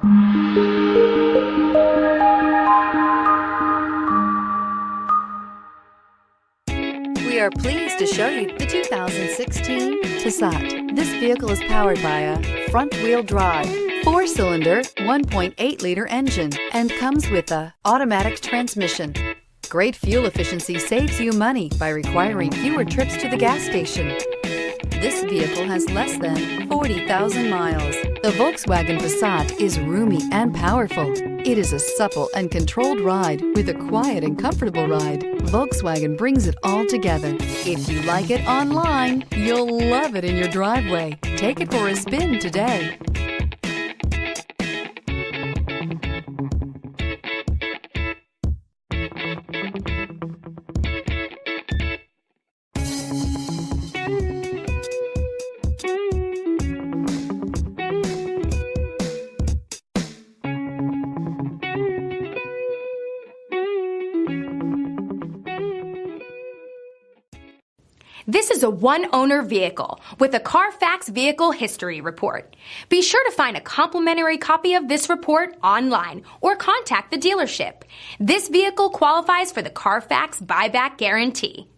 We are pleased to show you the 2016 Passat. This vehicle is powered by a front-wheel drive, 4-cylinder, 1.8-liter engine, and comes with a automatic transmission. Great fuel efficiency saves you money by requiring fewer trips to the gas station. This vehicle has less than 40,000 miles. The Volkswagen Passat is roomy and powerful. It is a supple and controlled ride with a quiet and comfortable ride. Volkswagen brings it all together. If you like it online, you'll love it in your driveway. Take it for a spin today. This is a one-owner vehicle with a Carfax Vehicle History Report. Be sure to find a complimentary copy of this report online or contact the dealership. This vehicle qualifies for the Carfax Buyback Guarantee.